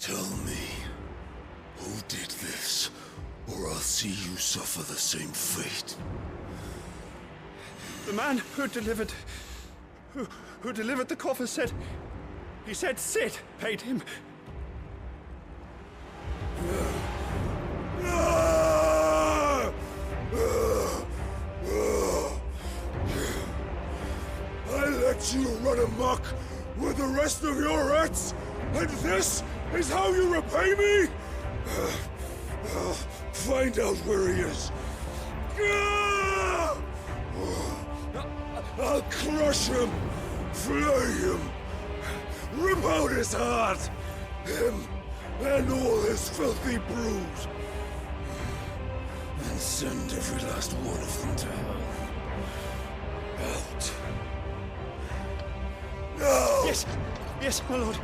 Tell me, who did this, or I'll see you suffer the same fate. The man who delivered the coffer said... He said Sid paid him. I let you run amok with the rest of your rats, and this is how you repay me? Find out where he is. I'll crush him, flay him, rip out his heart, him and all his filthy brood, and send every last one of them to hell. Out. No! Yes, yes, my lord.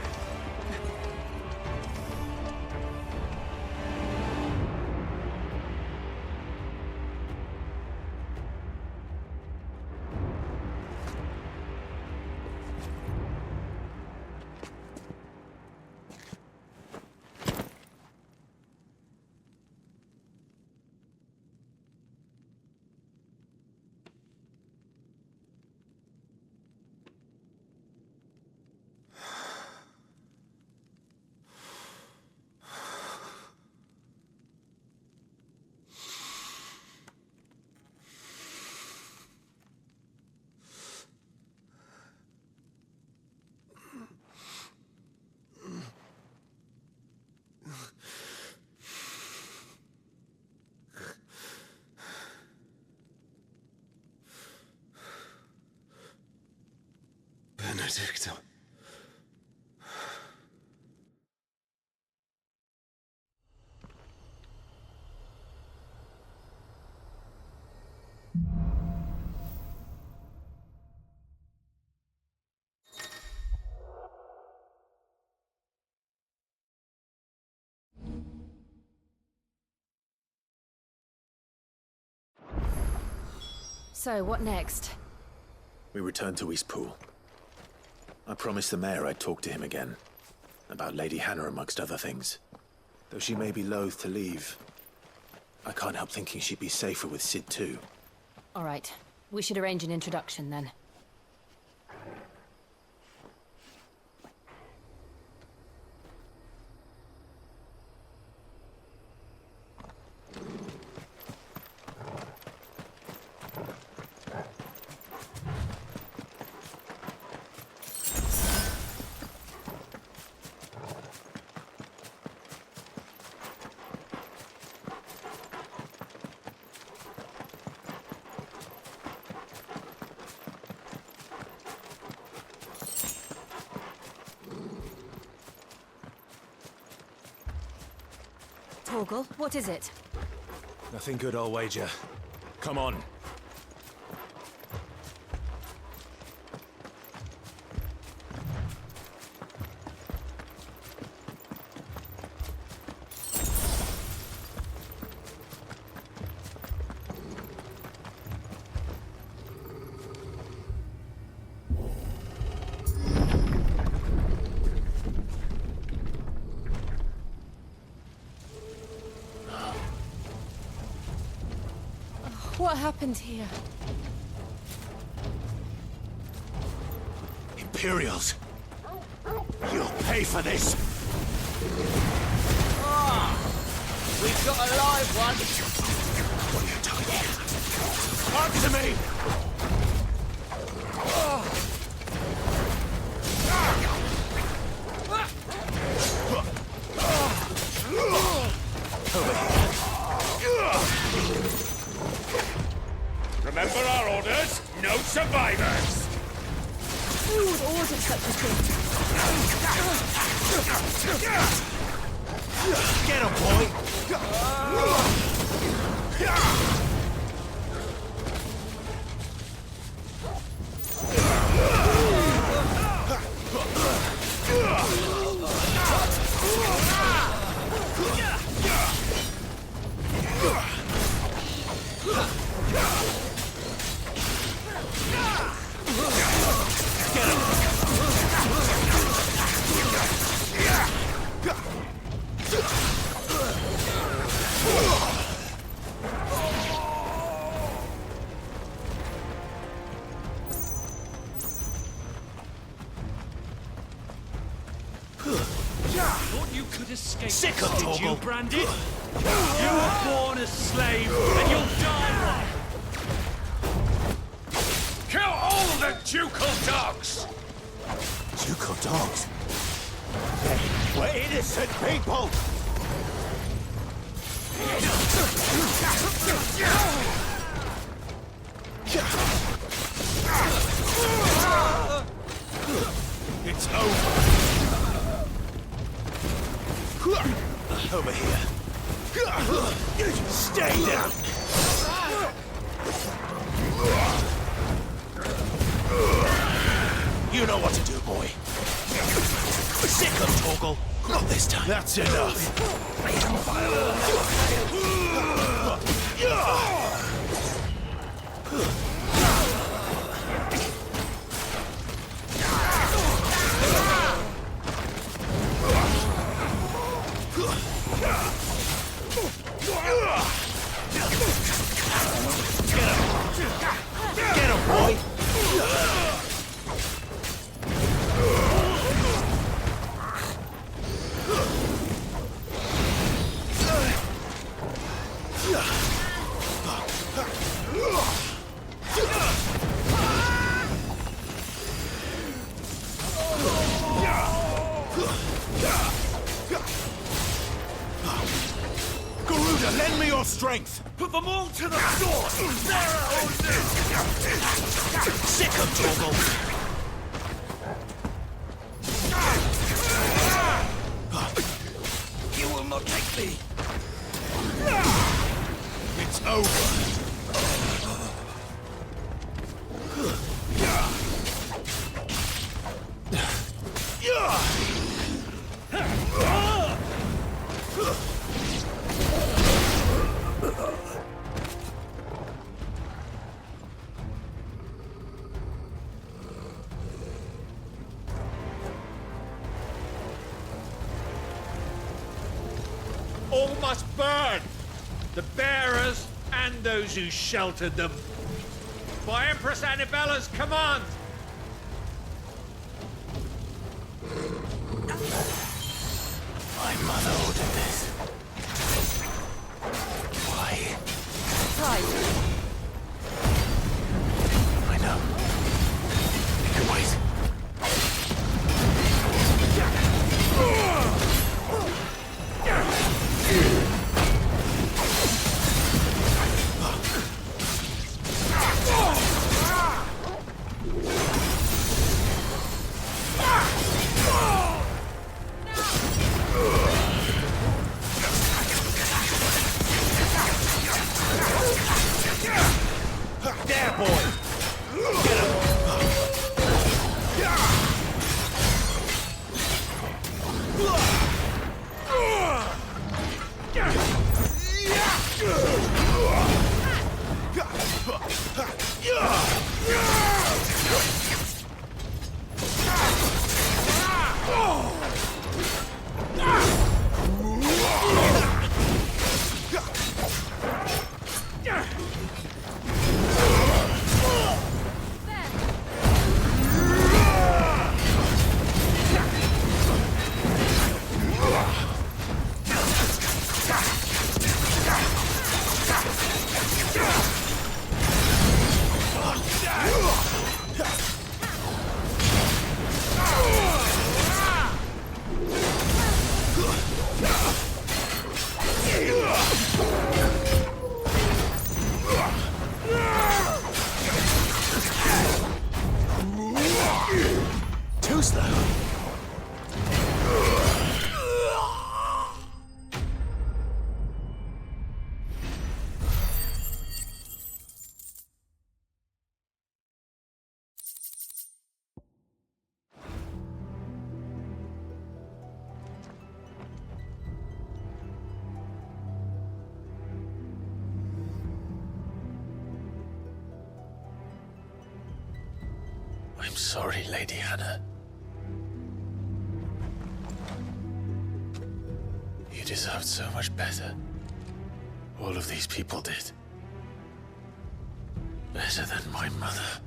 Benedicta. So, what next? We return to Eastpool. I promised the mayor I'd talk to him again. About Lady Hannah, amongst other things. Though she may be loath to leave, I can't help thinking she'd be safer with Sid too. All right. We should arrange an introduction then. Torgal, what is it? Nothing good, I'll wager. Come on. What happened here? Imperials! You'll pay for this! We've got a live one! What are you doing here? Answer me! Over here. Remember our orders? No survivors! Who would order such a thing? Get him, boy! Thought you could escape. Sick of Did you, Toggle. Brandon? You were born a slave, and you'll die one. Kill all the ducal dogs! Ducal dogs? We're innocent people! It's over. Over here. Stay down. You know what to do, boy. Sick of Toggle. Not this time. That's enough. Get him, boy! Garuda, lend me your strength! Put them all to the sword! Sick of Toggle! You will not take me! It's over! All must burn! The bearers and those who sheltered them. By Empress Annibella's command! My mother ordered this. Why? Right. I know. You can wait. There, boy! Get him! Too slow. I'm sorry, Lady Hannah. You deserved so much better. All of these people did. Better than my mother.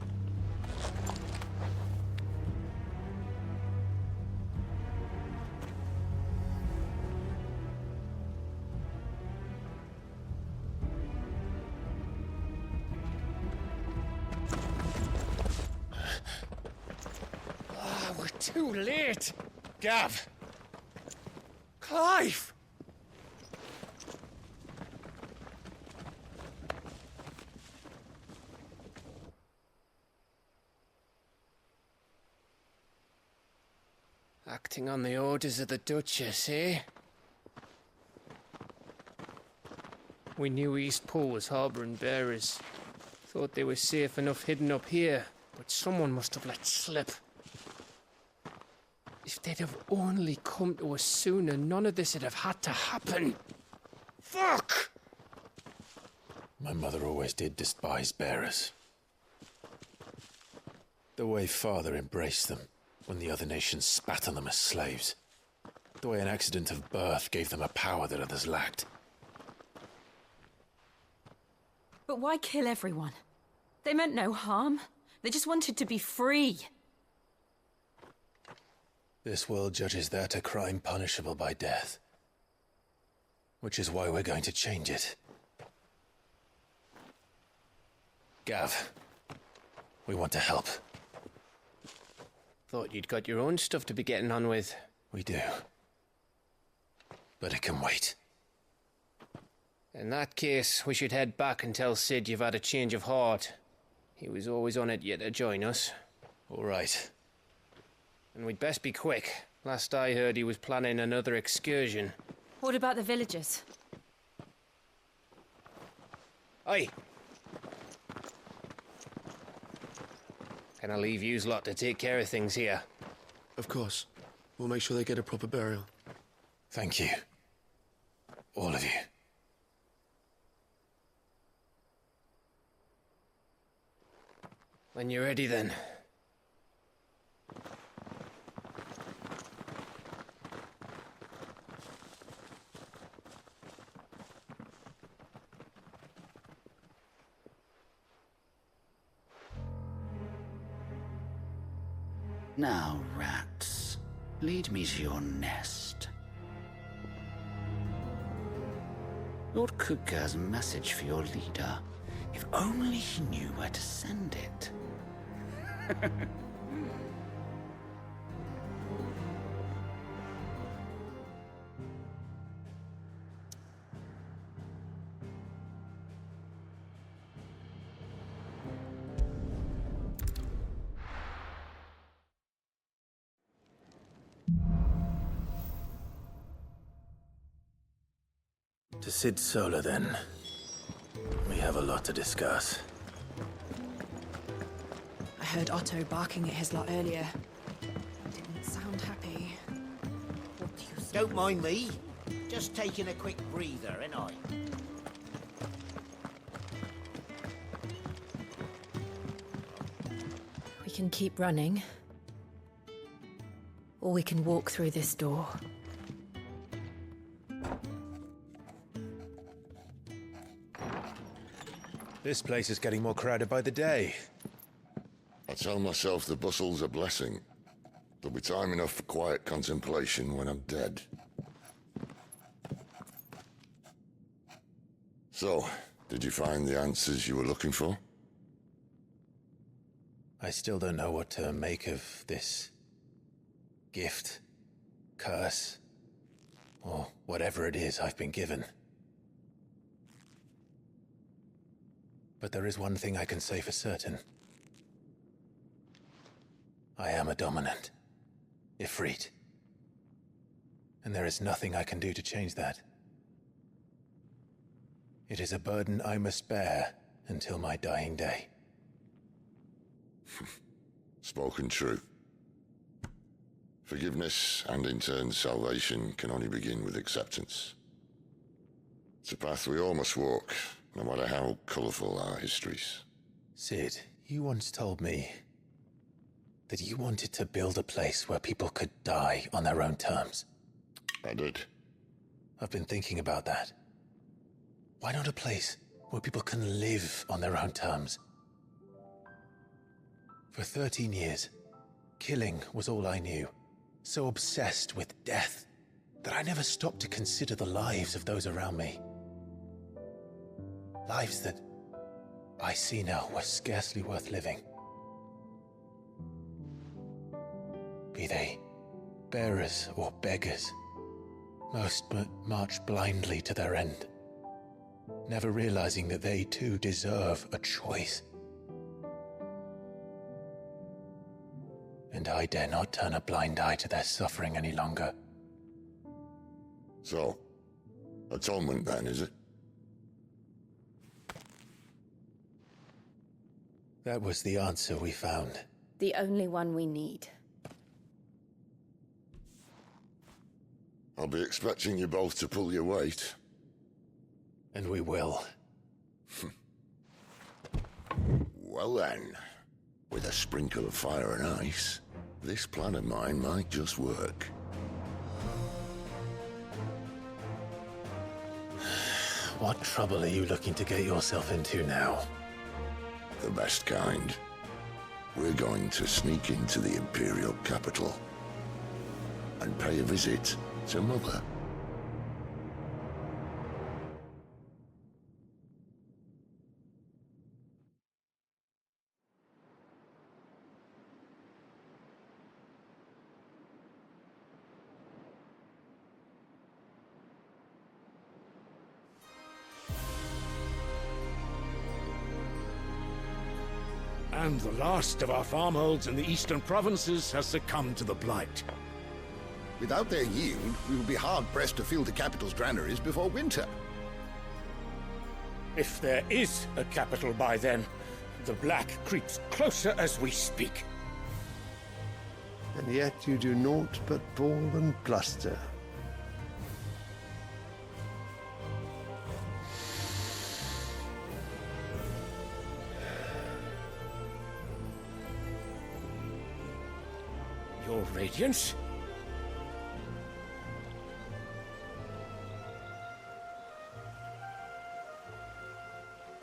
We're too late. Gav! Clive! Acting on the orders of the Duchess, eh? We knew East Pool was harbouring bearers. Thought they were safe enough hidden up here, but someone must have let slip. If they'd have only come to us sooner, none of this would have had to happen. Fuck! My mother always did despise bearers. The way Father embraced them when the other nations spat on them as slaves. The way an accident of birth gave them a power that others lacked. But why kill everyone? They meant no harm. They just wanted to be free. This world judges that a crime punishable by death. Which is why we're going to change it. Gav, we want to help. Thought you'd got your own stuff to be getting on with. We do. But it can wait. In that case, we should head back and tell Sid you've had a change of heart. He was always on it yet to join us. All right. And we'd best be quick. Last I heard, he was planning another excursion. What about the villagers? Aye. Can I leave yous lot to take care of things here? Of course. We'll make sure they get a proper burial. Thank you. All of you. When you're ready, then. Now, rats, lead me to your nest. Lord Kupka has a message for your leader. If only he knew where to send it. To Sid Solar, then. We have a lot to discuss. I heard Otto barking at his lot earlier. Didn't sound happy. What do you say? Don't mind me. Just taking a quick breather, ain't I? We can keep running. Or we can walk through this door. This place is getting more crowded by the day. I tell myself the bustle's a blessing. There'll be time enough for quiet contemplation when I'm dead. So, did you find the answers you were looking for? I still don't know what to make of this gift, curse, or whatever it is I've been given. But there is one thing I can say for certain. I am a dominant, Ifrit. And there is nothing I can do to change that. It is a burden I must bear until my dying day. Spoken true. Forgiveness and in turn salvation can only begin with acceptance. It's a path we all must walk, no matter how colourful our histories. Sid, you once told me that you wanted to build a place where people could die on their own terms. I did. I've been thinking about that. Why not a place where people can live on their own terms? For 13 years, killing was all I knew. So obsessed with death that I never stopped to consider the lives of those around me. Lives that I see now were scarcely worth living. Be they bearers or beggars, most march blindly to their end, never realizing that they too deserve a choice. And I dare not turn a blind eye to their suffering any longer. So, atonement then, is it? That was the answer we found. The only one we need. I'll be expecting you both to pull your weight. And we will. Well then, with a sprinkle of fire and ice, this plan of mine might just work. What trouble are you looking to get yourself into now? The best kind. We're going to sneak into the Imperial capital and pay a visit to Mother. And the last of our farmholds in the eastern provinces has succumbed to the blight. Without their yield, we will be hard-pressed to fill the capital's granaries before winter. If there is a capital by then, the black creeps closer as we speak. And yet you do naught but bawl and bluster. Your Radiance?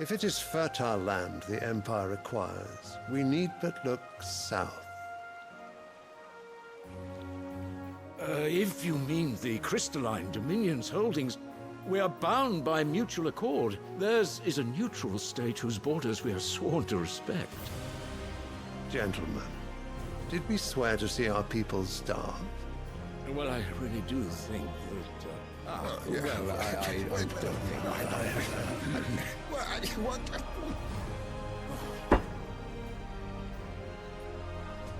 If it is fertile land the Empire requires, we need but look south. If you mean the crystalline Dominion's holdings, we are bound by mutual accord. Theirs is a neutral state whose borders we are sworn to respect. Gentlemen, did we swear to see our people starve? Well, I really do think that... I don't think...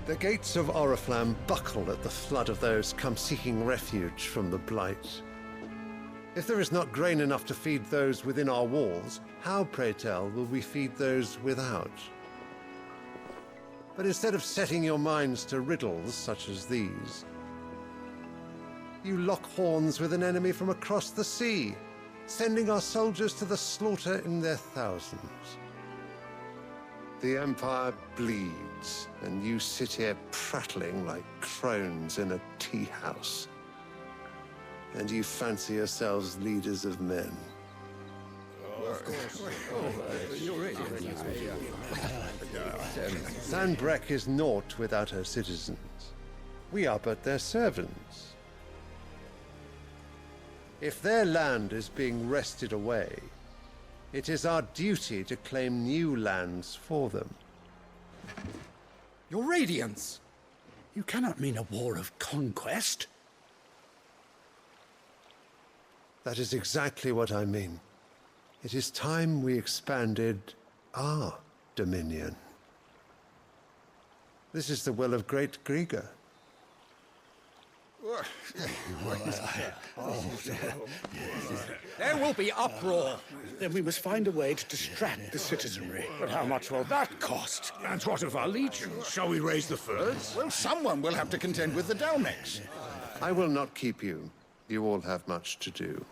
The gates of Oriflamme buckle at the flood of those come seeking refuge from the Blight. If there is not grain enough to feed those within our walls, how, pray tell, will we feed those without? But instead of setting your minds to riddles such as these, you lock horns with an enemy from across the sea, sending our soldiers to the slaughter in their thousands. The Empire bleeds, and you sit here prattling like crones in a tea house. And you fancy yourselves leaders of men. Sandbreck is naught without her citizens. We are but their servants. If their land is being wrested away, it is our duty to claim new lands for them. Your Radiance! You cannot mean a war of conquest. That is exactly what I mean. It is time we expanded our dominion. This is the will of great Grieger. There will be uproar. Then we must find a way to distract the citizenry. But how much will that cost? And what of our legions? Shall we raise the furs? Well, someone will have to contend with the Dalmex. I will not keep you. You all have much to do.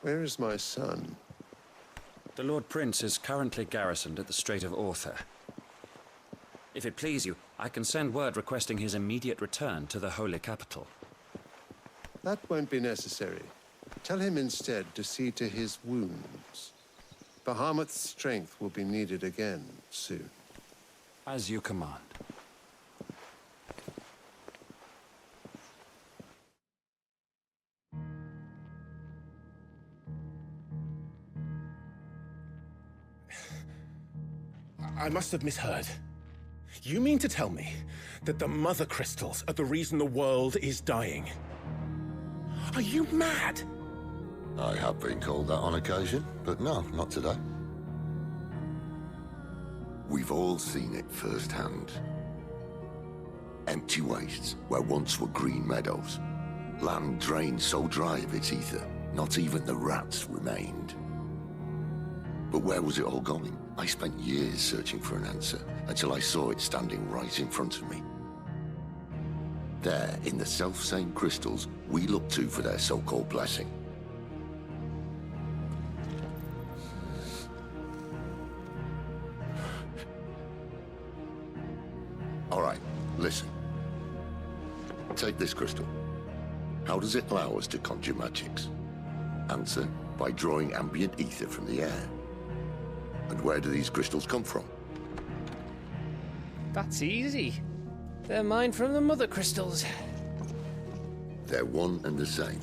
Where is my son? The Lord Prince is currently garrisoned at the Strait of Author. If it please you, I can send word requesting his immediate return to the Holy Capital. That won't be necessary. Tell him instead to see to his wounds. Bahamut's strength will be needed again soon. As you command. I must have misheard. You mean to tell me that the mother crystals are the reason the world is dying? Are you mad? I have been called that on occasion, but no, not today. We've all seen it firsthand. Empty wastes where once were green meadows. Land drained so dry of its ether, not even the rats remained. But where was it all going? I spent years searching for an answer, until I saw it standing right in front of me. There, in the self-same crystals we look to for their so-called blessing. All right, listen. Take this crystal. How does it allow us to conjure magics? Answer, by drawing ambient ether from the air. And where do these crystals come from? That's easy. They're mine from the mother crystals. They're one and the same.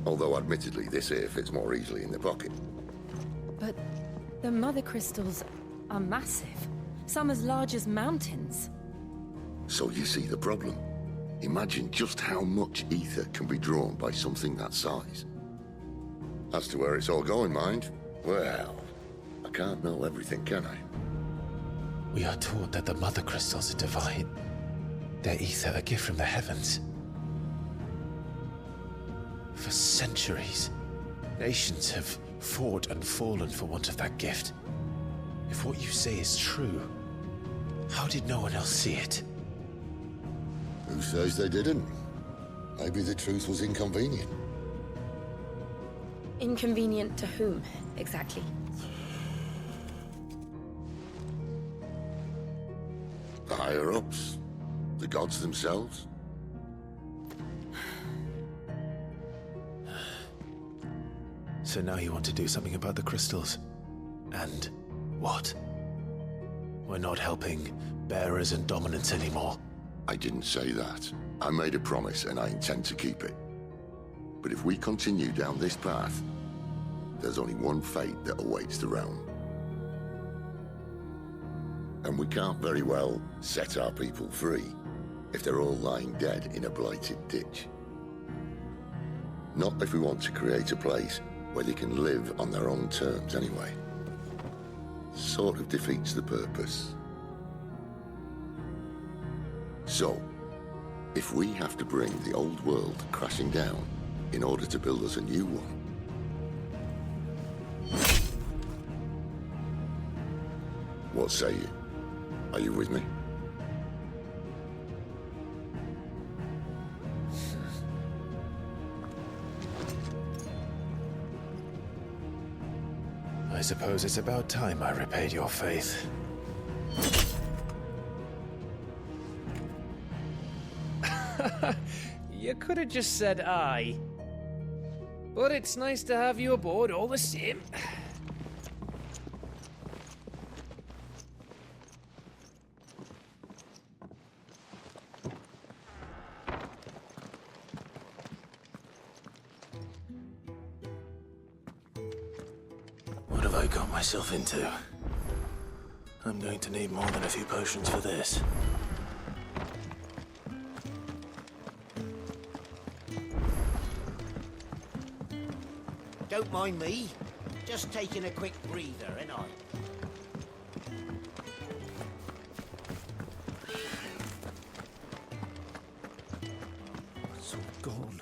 Although admittedly this here fits more easily in the pocket. But the mother crystals are massive. Some as large as mountains. So you see the problem. Imagine just how much ether can be drawn by something that size. As to where it's all going, mind, well, I can't know everything, can I? We are taught that the mother crystals are divine. Their ether a gift from the heavens. For centuries, nations have fought and fallen for want of that gift. If what you say is true, how did no one else see it? Who says they didn't? Maybe the truth was inconvenient. Inconvenient to whom, exactly? The higher-ups? The gods themselves? So now you want to do something about the crystals? And what? We're not helping bearers and dominants anymore. I didn't say that. I made a promise and I intend to keep it. But if we continue down this path, there's only one fate that awaits the realm. And we can't very well set our people free if they're all lying dead in a blighted ditch. Not if we want to create a place where they can live on their own terms anyway. Sort of defeats the purpose. So, if we have to bring the old world crashing down in order to build us a new one, what say you? Are you with me? I suppose it's about time I repaid your faith. You could have just said aye. But it's nice to have you aboard all the same. What have I got myself into? I'm going to need more than a few potions for this. Don't mind me. Just taking a quick breather, ain't I? It's all gone.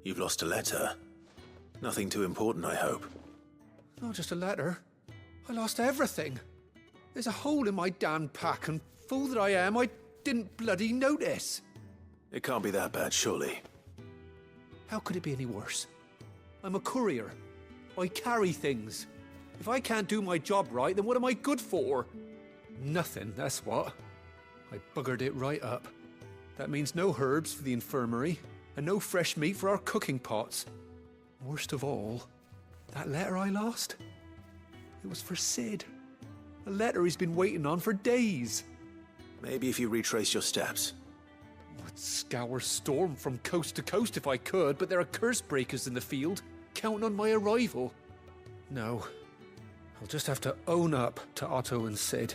You've lost a letter. Nothing too important, I hope. Not just a letter. I lost everything. There's a hole in my damn pack, and fool that I am, I didn't bloody notice. It can't be that bad, surely. How could it be any worse? I'm a courier. I carry things. If I can't do my job right, then what am I good for? Nothing, that's what. I buggered it right up. That means no herbs for the infirmary, and no fresh meat for our cooking pots. Worst of all, that letter I lost, it was for Sid. A letter he's been waiting on for days. Maybe if you retrace your steps. I'd scour Storm from coast to coast if I could, but there are curse breakers in the field, counting on my arrival. No, I'll just have to own up to Otto and Sid.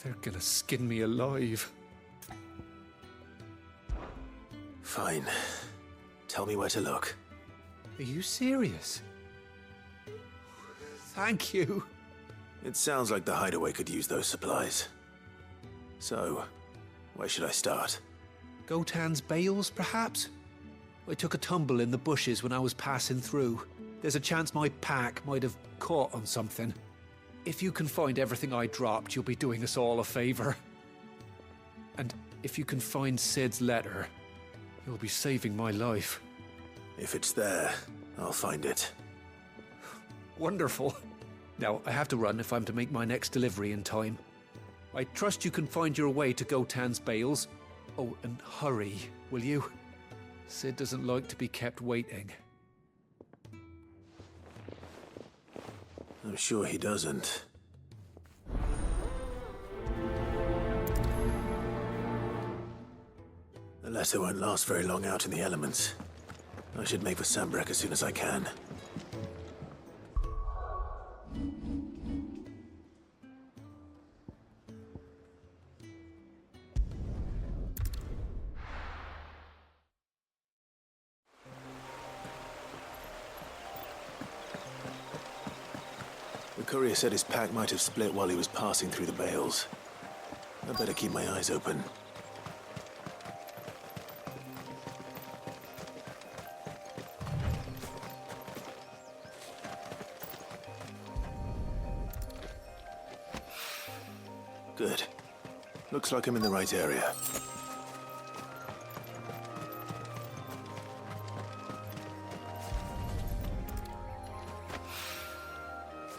They're gonna skin me alive. Fine. Tell me where to look. Are you serious? Thank you. It sounds like the hideaway could use those supplies. So, where should I start? Gotan's bales, perhaps? I took a tumble in the bushes when I was passing through. There's a chance my pack might have caught on something. If you can find everything I dropped, you'll be doing us all a favor. And if you can find Sid's letter, you'll be saving my life. If it's there, I'll find it. Wonderful. Now, I have to run if I'm to make my next delivery in time. I trust you can find your way to Gotan's bales. Oh, and hurry, will you? Sid doesn't like to be kept waiting. I'm sure he doesn't. The letter won't last very long out in the elements. I should make for Sambrek as soon as I can. The courier said his pack might have split while he was passing through the bales. I better keep my eyes open. Good. Looks like I'm in the right area.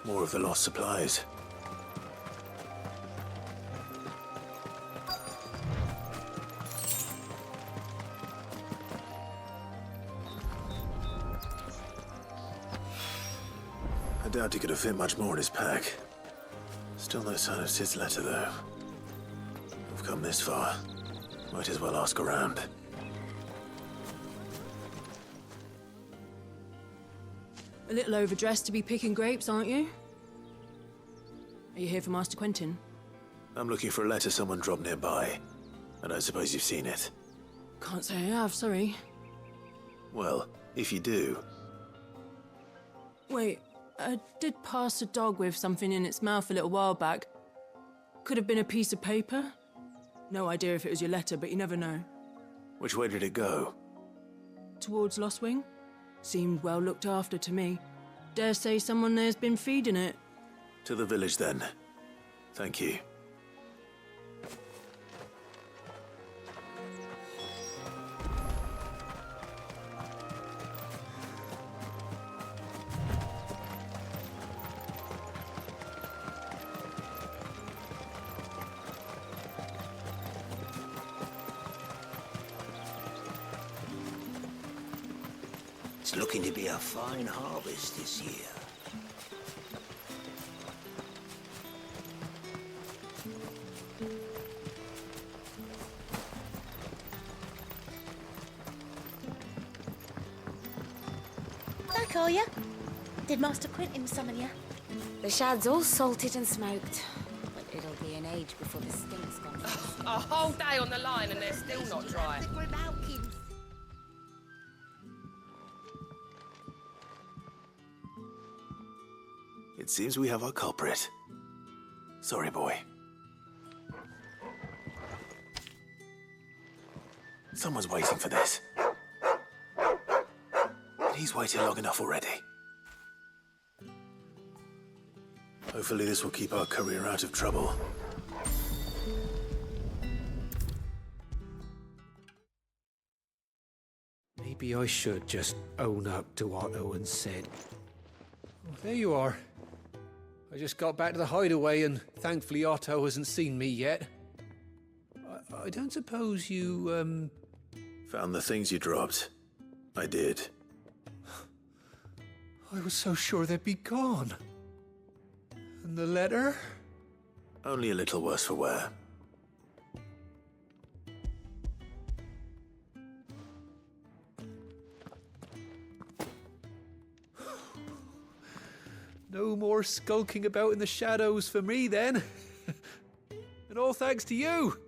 More of the lost supplies. I doubt he could have fit much more in his pack. Still no sign of Sid's letter, though. I've come this far. Might as well ask around. A little overdressed to be picking grapes, aren't you? Are you here for Master Quentin? I'm looking for a letter someone dropped nearby. I don't suppose you've seen it. Can't say I have, sorry. Well, if you do... Wait, I did pass a dog with something in its mouth a little while back. Could have been a piece of paper. No idea if it was your letter, but you never know. Which way did it go? Towards Lost Wing? Seemed well looked after to me. Dare say someone there's been feeding it. To the village, then. Thank you. It's looking to be a fine harvest this year. Back, are ya? Did Master Quentin summon ya? The shad's all salted and smoked. But it'll be an age before the stink's gone. A whole day on the line and they're still not dry. It seems we have our culprit. Sorry, boy. Someone's waiting for this. And he's waited long enough already. Hopefully this will keep our courier out of trouble. Maybe I should just own up to Otto and Sid. Oh, there you are. I just got back to the hideaway and thankfully Otto hasn't seen me yet. I don't suppose you, Found the things you dropped. I did. I was so sure they'd be gone. And the letter? Only a little worse for wear. No more skulking about in the shadows for me, then. And all thanks to you.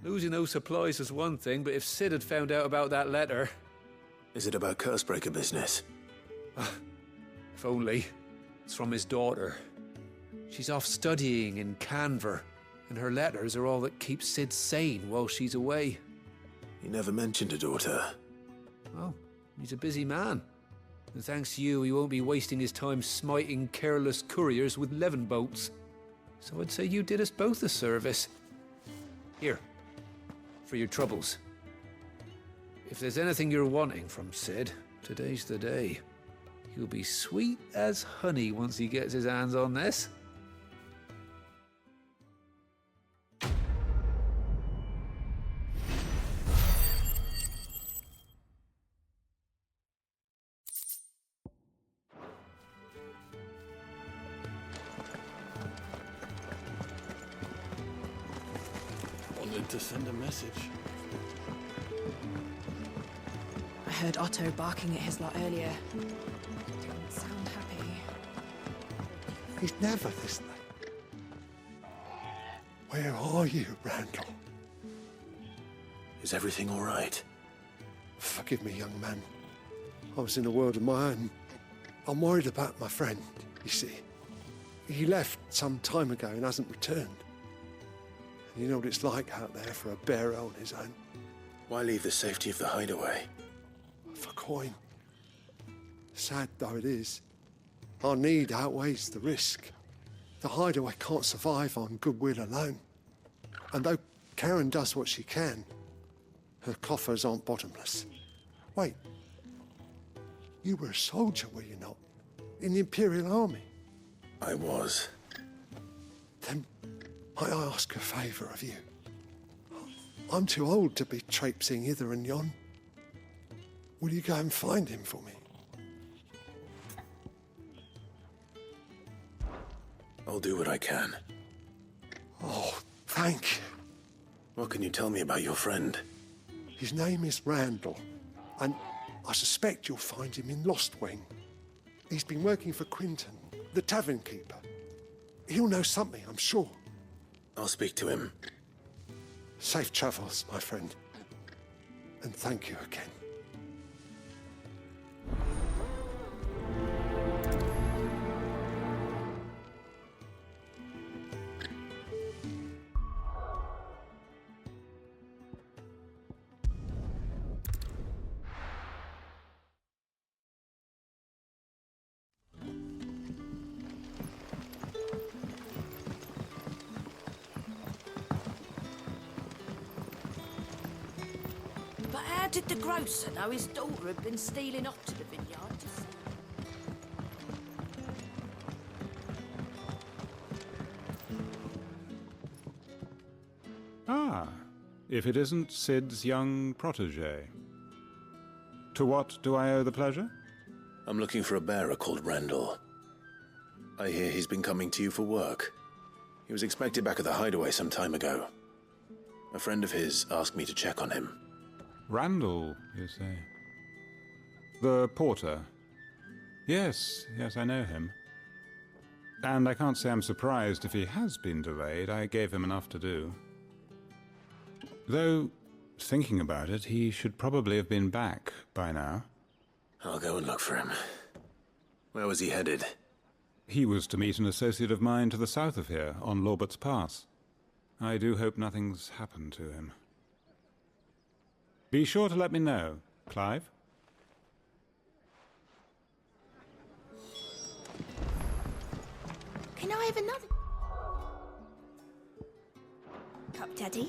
Losing those supplies was one thing, but if Sid had found out about that letter... Is it about Cursebreaker business? If only. It's from his daughter. She's off studying in Canver, and her letters are all that keeps Sid sane while she's away. He never mentioned a daughter. Well, he's a busy man. And thanks to you, he won't be wasting his time smiting careless couriers with levin bolts. So I'd say you did us both a service. Here, for your troubles. If there's anything you're wanting from Sid, today's the day. He'll be sweet as honey once he gets his hands on this. Wanted to send a message. I heard Otto barking at his lot earlier. Didn't sound happy. He's never this late. Where are you, Randall? Is everything all right? Forgive me, young man. I was in a world of my own. I'm worried about my friend, you see. He left some time ago and hasn't returned. And you know what it's like out there for a bearer on his own. Why leave the safety of the hideaway? For coin. Sad though it is, our need outweighs the risk. The hideaway can't survive on goodwill alone. And though Karen does what she can, her coffers aren't bottomless. Wait, you were a soldier, were you not? In the Imperial Army? I was. Then might I ask a favour of you? I'm too old to be traipsing hither and yon. Will you go and find him for me? I'll do what I can. Oh, thank you. What can you tell me about your friend? His name is Randall, and I suspect you'll find him in Lost Wing. He's been working for Quinton, the tavern keeper. He'll know something, I'm sure. I'll speak to him. Safe travels, my friend. And thank you again. But how did the grocer know his daughter had been stealing off to the vineyard? Ah, if it isn't Sid's young protege. To what do I owe the pleasure? I'm looking for a bearer called Randall. I hear he's been coming to you for work. He was expected back at the hideaway some time ago. A friend of his asked me to check on him. Randall, you say? The porter? Yes, I know him. And I can't say I'm surprised if he has been delayed. I gave him enough to do. Though, thinking about it, he should probably have been back by now. I'll go and look for him. Where was he headed? He was to meet an associate of mine to the south of here, on Lorbert's Pass. I do hope nothing's happened to him. Be sure to let me know, Clive. Can I have another cup, Daddy?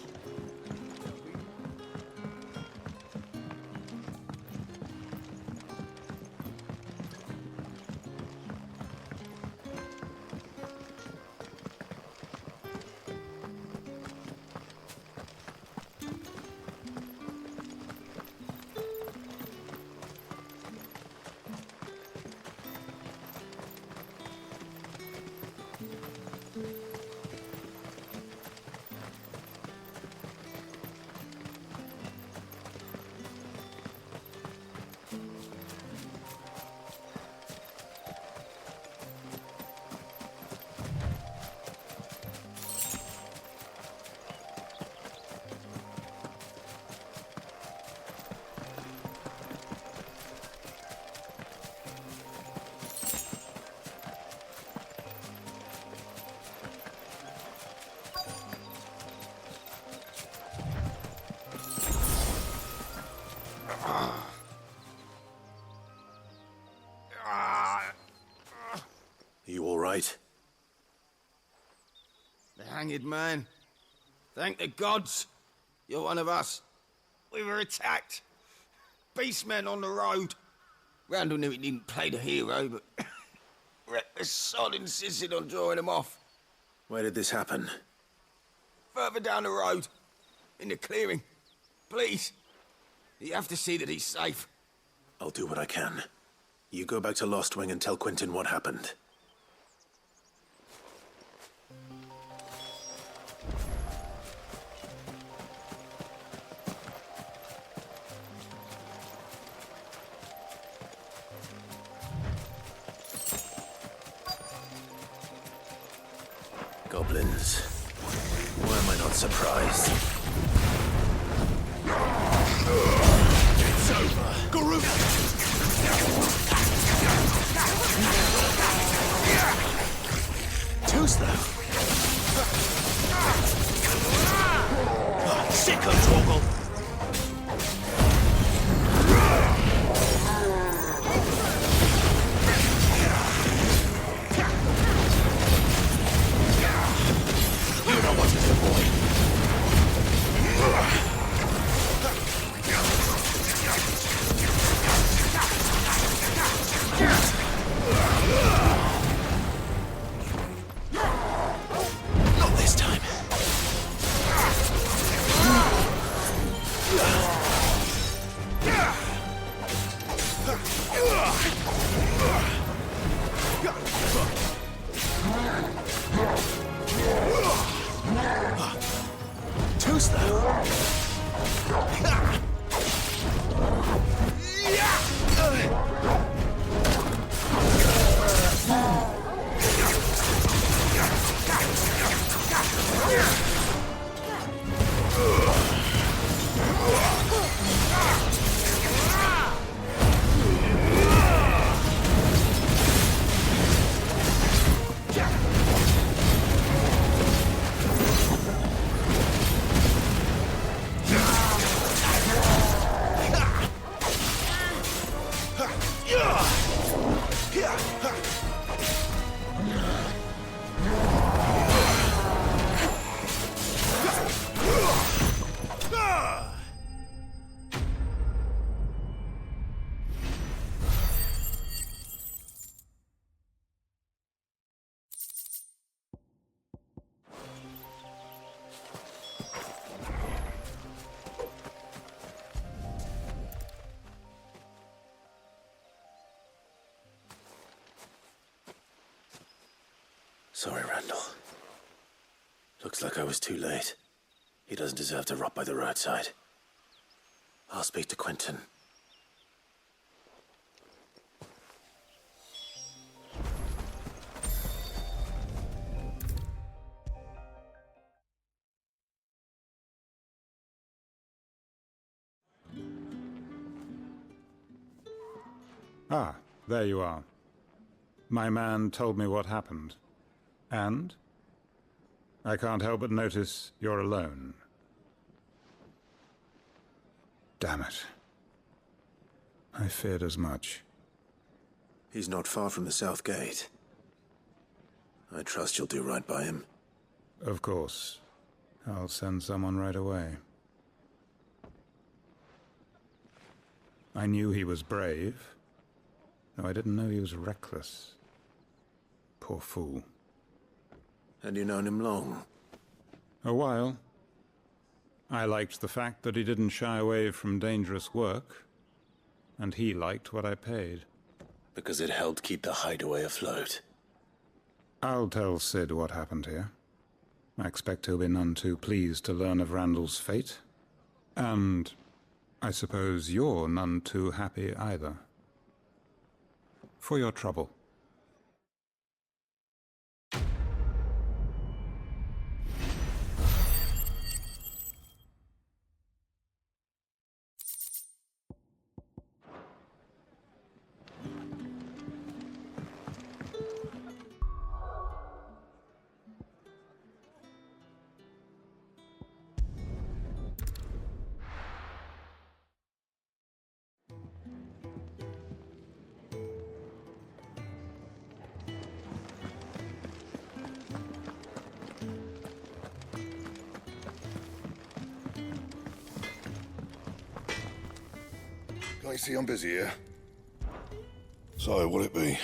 right? The hanged man. Thank the gods. You're one of us. We were attacked. Beastmen on the road. Randall knew he didn't play the hero, but reckless sod insisted on drawing him off. Where did this happen? Further down the road. In the clearing. Please. You have to see that he's safe. I'll do what I can. You go back to Lost Wing and tell Quentin what happened. Goblins. Why am I not surprised? It's over. Garuna! Too slow. Sick of Torgal. You know what to do, boy. Not this time. Too slow. Sorry, Randall. Looks like I was too late. He doesn't deserve to rot by the roadside. I'll speak to Quentin. Ah, there you are. My man told me what happened. And? I can't help but notice you're alone. Damn it. I feared as much. He's not far from the South Gate. I trust you'll do right by him. Of course. I'll send someone right away. I knew he was brave, though I didn't know he was reckless. Poor fool. And you known him long? A while. I liked the fact that he didn't shy away from dangerous work, and he liked what I paid. Because it helped keep the hideaway afloat. I'll tell Sid what happened here. I expect he'll be none too pleased to learn of Randall's fate. And I suppose you're none too happy either. For your trouble. They see I'm busy here. So, what'll it be?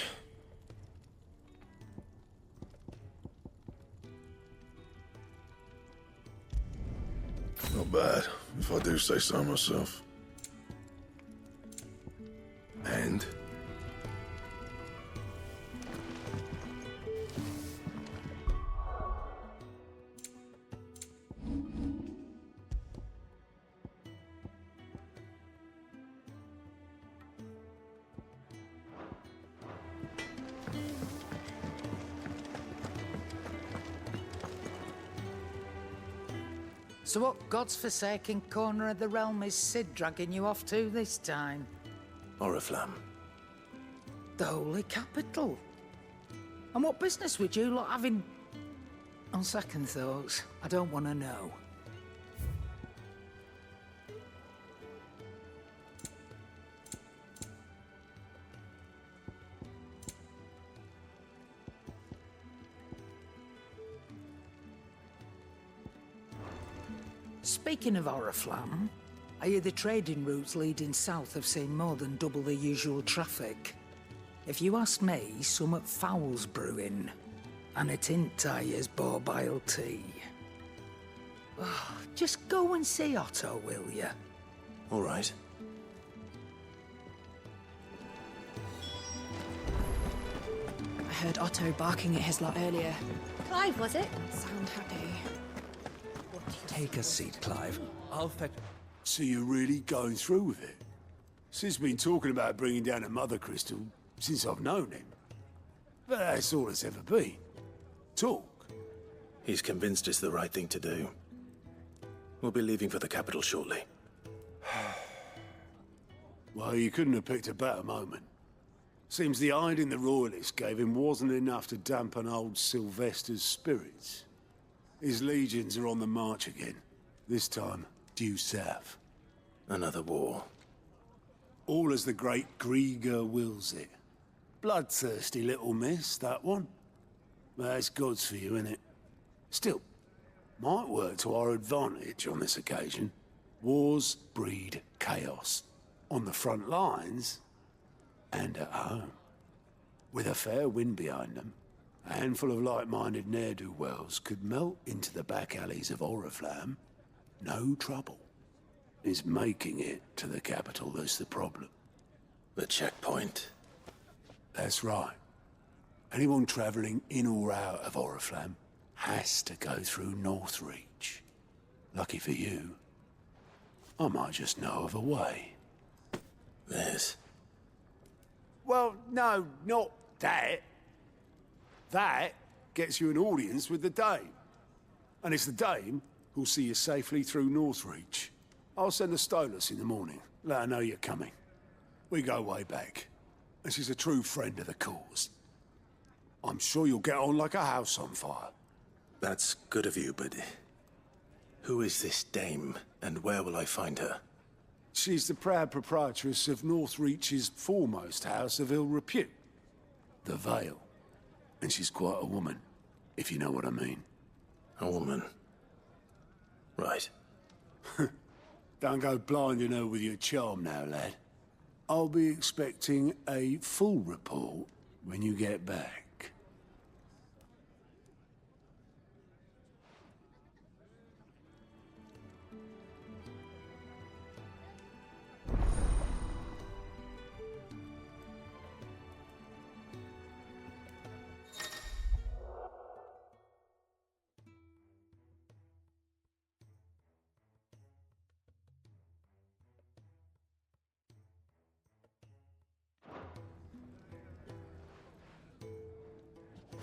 Not bad, if I do say so myself. And? So what God's forsaken corner of the realm is Sid dragging you off to this time? Oriflamme. The holy capital. And what business would you lot have in... On second thoughts, I don't want to know. Speaking of Oriflamme, I hear the trading routes leading south have seen more than double the usual traffic. If you ask me, summat foul's brewing, and it ain't Tyre's borbile tea. Oh, just go and see Otto, will you? All right. I heard Otto barking at his lot earlier. Clive, was it? Sound happy. Take a seat, Clive. I'll fetch... So you're really going through with it? Sid's been talking about bringing down a mother crystal since I've known him. But that's all it's ever been. Talk. He's convinced it's the right thing to do. We'll be leaving for the capital shortly. Well, you couldn't have picked a better moment. Seems the hiding the royalists gave him wasn't enough to dampen old Sylvester's spirits. His legions are on the march again. This time, due south. Another war. All as the great Grieger wills it. Bloodthirsty little miss, that one. That's God's for you, innit? Still, might work to our advantage on this occasion. Wars breed chaos. On the front lines, and at home. With a fair wind behind them, a handful of like-minded ne'er-do-wells could melt into the back alleys of Oriflamme. No trouble. It's making it to the capital that's the problem. The checkpoint? That's right. Anyone travelling in or out of Oriflamme has to go through Northreach. Lucky for you, I might just know of a way. This? Well, no, not that. That gets you an audience with the Dame. And it's the Dame who'll see you safely through Northreach. I'll send a Stolas in the morning, let her know you're coming. We go way back, and she's a true friend of the cause. I'm sure you'll get on like a house on fire. That's good of you, but... who is this Dame, and where will I find her? She's the proud proprietress of Northreach's foremost house of ill repute, the Vale. And she's quite a woman, if you know what I mean. A woman? Right. Don't go blinding her with your charm now, lad. I'll be expecting a full report when you get back.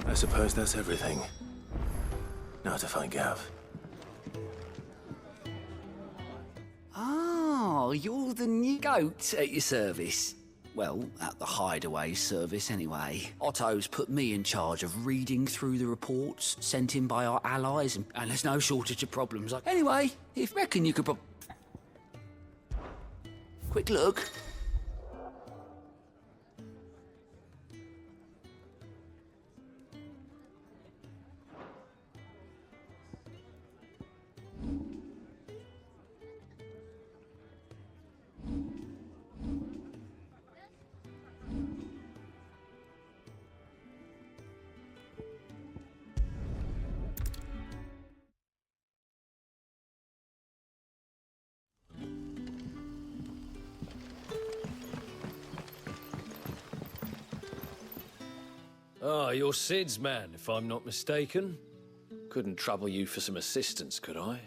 I suppose that's everything. Now to find Gav. Oh, you're the new goat at your service. Well, at the hideaway service anyway. Otto's put me in charge of reading through the reports sent in by our allies, and there's no shortage of problems. Anyway, if you reckon you could quick look. Ah, you're Sid's man, if I'm not mistaken. Couldn't trouble you for some assistance, could I?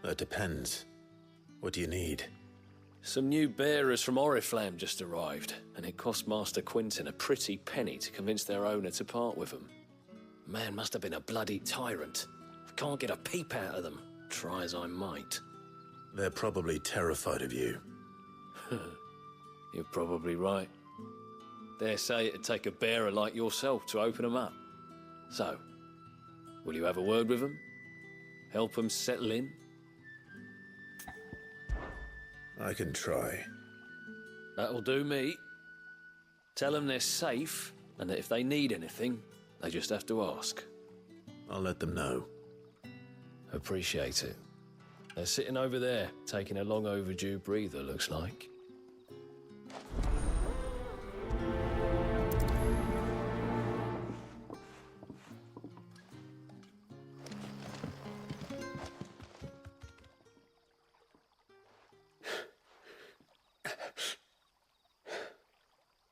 That depends. What do you need? Some new bearers from Oriflamme just arrived, and it cost Master Quinton a pretty penny to convince their owner to part with them. Man must have been a bloody tyrant. I can't get a peep out of them, try as I might. They're probably terrified of you. You're probably right. Dare say it'd take a bearer like yourself to open them up. So, will you have a word with them? Help them settle in? I can try. That'll do me. Tell them they're safe, and that if they need anything, they just have to ask. I'll let them know. Appreciate it. They're sitting over there, taking a long overdue breather, looks like.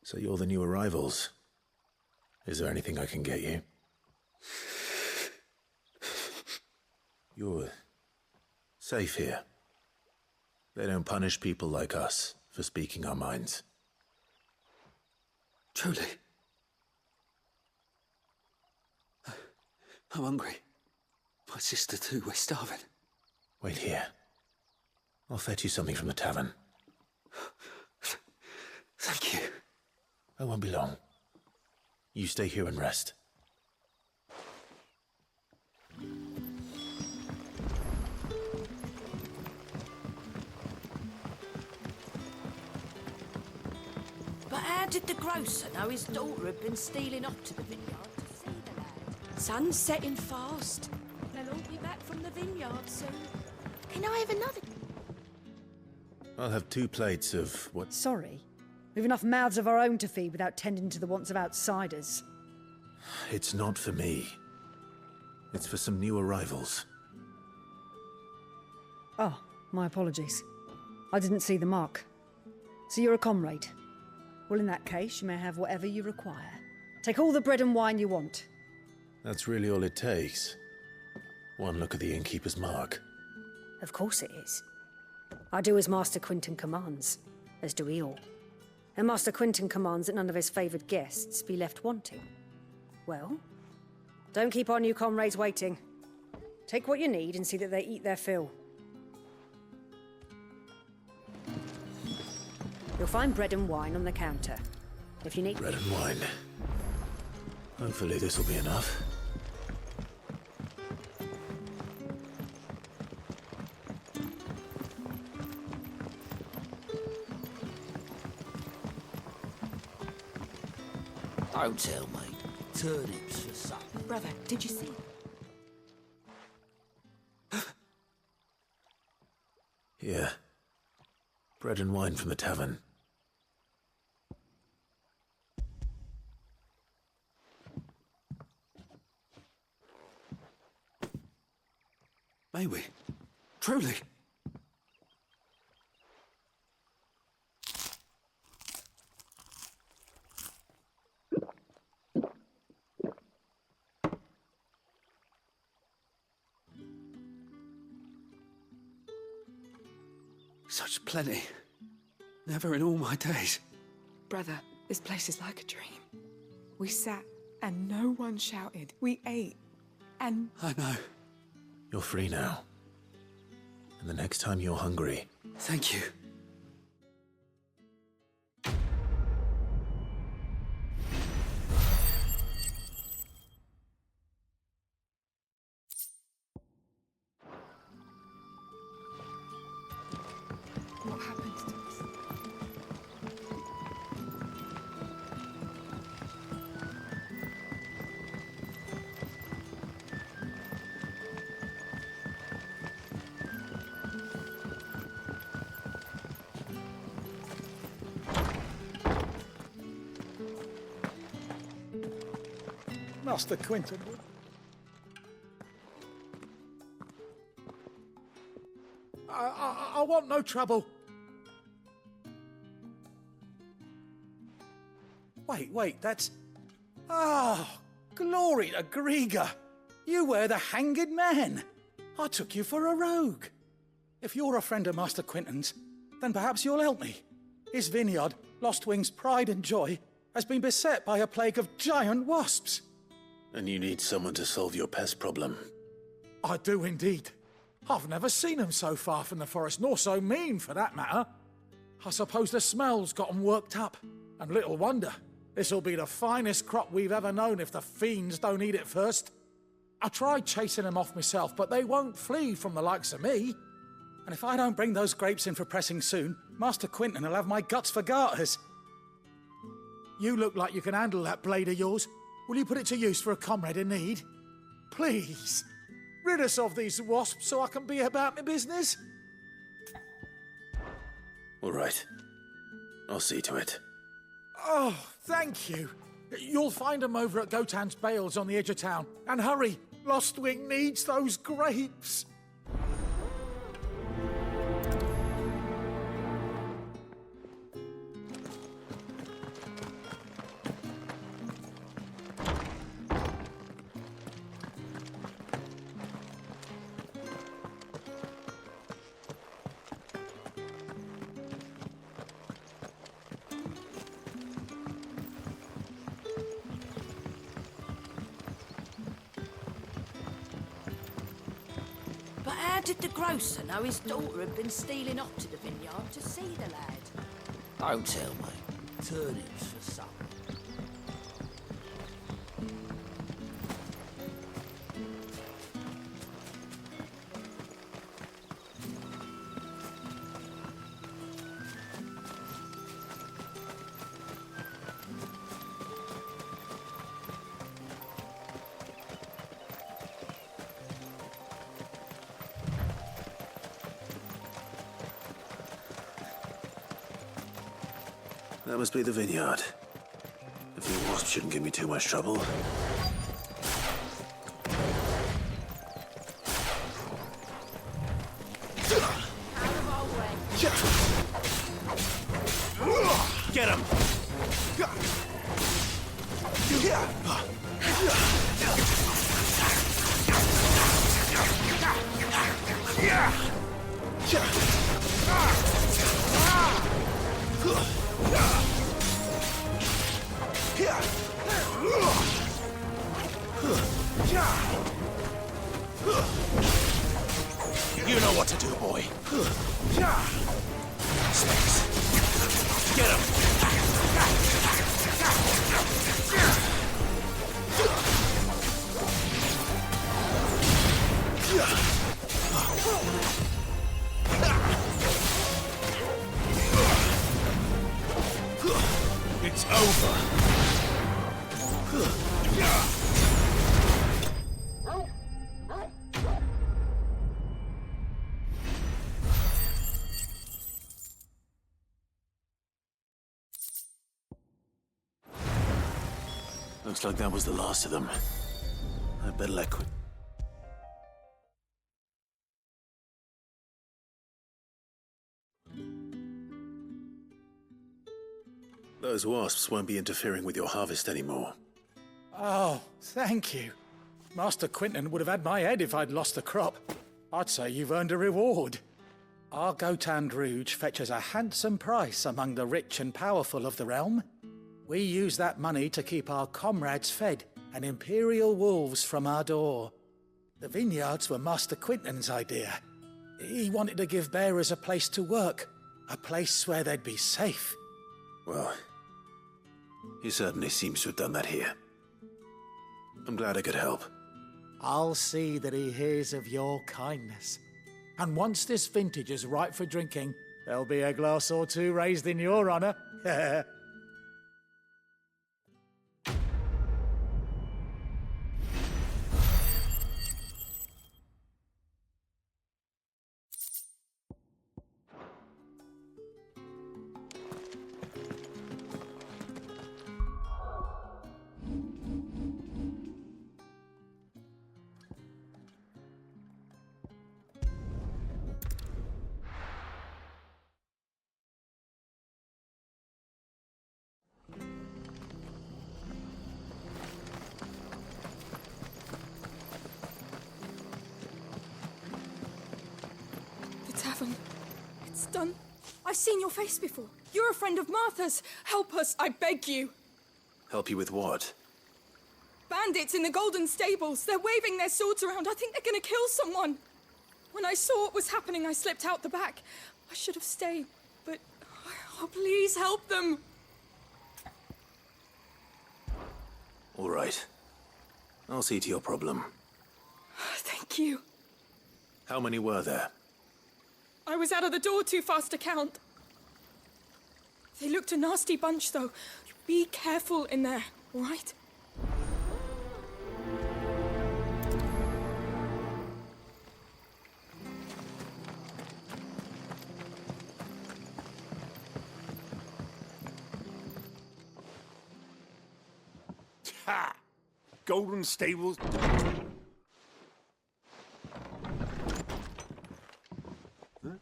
So you're the new arrivals. Is there anything I can get you? You're safe here. They don't punish people like us for speaking our minds. Truly. I'm hungry. My sister too, we're starving. Wait here. I'll fetch you something from the tavern. Thank you. I won't be long. You stay here and rest. But how did the grocer know his daughter had been stealing up to the vineyard to see the lad? Sun's setting fast. They'll all be back from the vineyard soon. Can I have another? I'll have 2 plates of what? Sorry. We've enough mouths of our own to feed without tending to the wants of outsiders. It's not for me. It's for some new arrivals. Oh, my apologies. I didn't see the mark. So you're a comrade. Well, in that case, you may have whatever you require. Take all the bread and wine you want. That's really all it takes. One look at the innkeeper's mark. Of course it is. I do as Master Quinton commands, as do we all. And Master Quinton commands that none of his favoured guests be left wanting. Well, don't keep our new comrades waiting. Take what you need and see that they eat their fill. You'll find bread and wine on the counter. If you need... Bread and wine. Hopefully this will be enough. Don't tell me. Turnips for supper. Brother, did you see? Yeah. Bread and wine from the tavern. May we? Truly? Such plenty. Never in all my days. Brother, this place is like a dream. We sat and no one shouted. We ate and... I know. You're free now. And the next time you're hungry... Thank you. What happens to us? Master Quinton. I want no trouble. Wait, that's Oh, glory to Grieger. You were the hanged man. I took you for a rogue. If you're a friend of Master Quinton's, then perhaps you'll help me. His vineyard, Lostwing's pride and joy, has been beset by a plague of giant wasps. And you need someone to solve your pest problem. I do indeed. I've never seen them so far from the forest, nor so mean, for that matter. I suppose the smell's got 'em worked up. And little wonder. This'll be the finest crop we've ever known if the fiends don't eat it first. I tried chasing them off myself, but they won't flee from the likes of me. And if I don't bring those grapes in for pressing soon, Master Quinton will have my guts for garters. You look like you can handle that blade of yours. Will you put it to use for a comrade in need? Please, rid us of these wasps so I can be about my business. All right. I'll see to it. Oh, thank you. You'll find them over at Gotan's Bales on the edge of town. And hurry, Lostwing needs those grapes. But how did the grocer know his daughter had been stealing off to the vineyard to see the lad? Don't tell me. Turnips for supper. That must be the vineyard. A few wasps shouldn't give me too much trouble. Get him! You know what to do, boy. Space. Get him! It's over. Looks like that was the last of them. I better let Quinn. Those wasps won't be interfering with your harvest anymore. Oh, thank you. Master Quinton would have had my head if I'd lost the crop. I'd say you've earned a reward. Our Gotan Rouge fetches a handsome price among the rich and powerful of the realm. We use that money to keep our comrades fed and imperial wolves from our door. The vineyards were Master Quinton's idea. He wanted to give bearers a place to work, a place where they'd be safe. Well, he certainly seems to have done that here. I'm glad I could help. I'll see that he hears of your kindness. And once this vintage is ripe for drinking, there'll be a glass or two raised in your honor. done. I've seen your face before. You're a friend of Martha's. Help us, I beg you. Help you with what? Bandits in the Golden Stables. They're waving their swords around. I think they're gonna kill someone. When I saw what was happening, I slipped out the back. I should have stayed, but... Oh, please help them. All right. I'll see to your problem. Thank you. How many were there? I was out of the door too fast to count. They looked a nasty bunch, though. Be careful in there, all right? Ha! Golden Stables. Huh?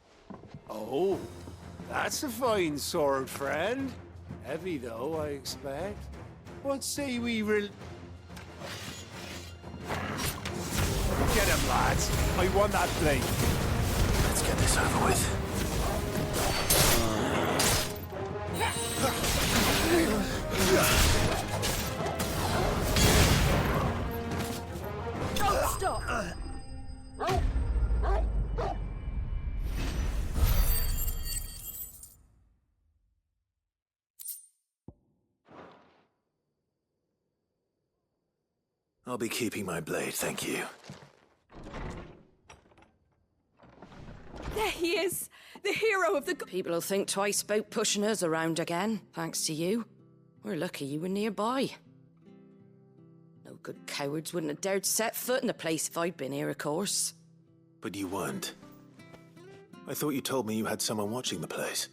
Oh, that's a fine sword, friend. Heavy, though, I expect. What say we Get him, lads. I want that blade. Let's get this over with. Oh, stop! I'll be keeping my blade, thank you. There he is! The hero of the... People will think twice about pushing us around again, thanks to you. We're lucky you were nearby. No good cowards wouldn't have dared set foot in the place if I'd been here, of course. But you weren't. I thought you told me you had someone watching the place.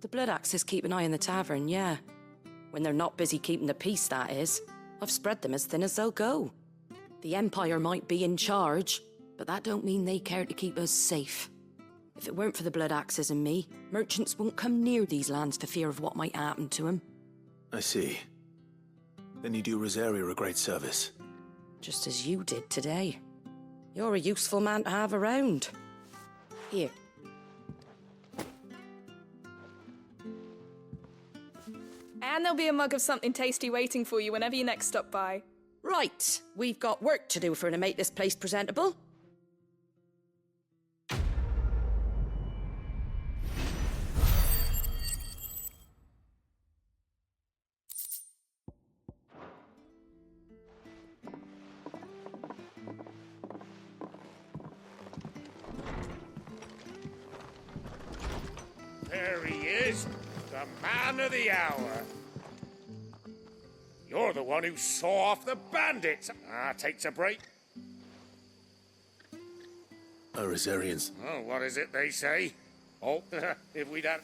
The Blood Axes keep an eye on the tavern, yeah. When they're not busy keeping the peace, that is. I've spread them as thin as they'll go. The Empire might be in charge, but that don't mean they care to keep us safe. If it weren't for the Blood Axes and me, merchants won't come near these lands for fear of what might happen to them. I see. Then you do Rosaria a great service. Just as you did today. You're a useful man to have around. Here. And there'll be a mug of something tasty waiting for you whenever you next stop by. Right, we've got work to do to make this place presentable. There he is, the man of the hour. You're the one who saw off the bandits. Takes a break. Rosarians. Oh, what is it they say? Oh, if we'd had...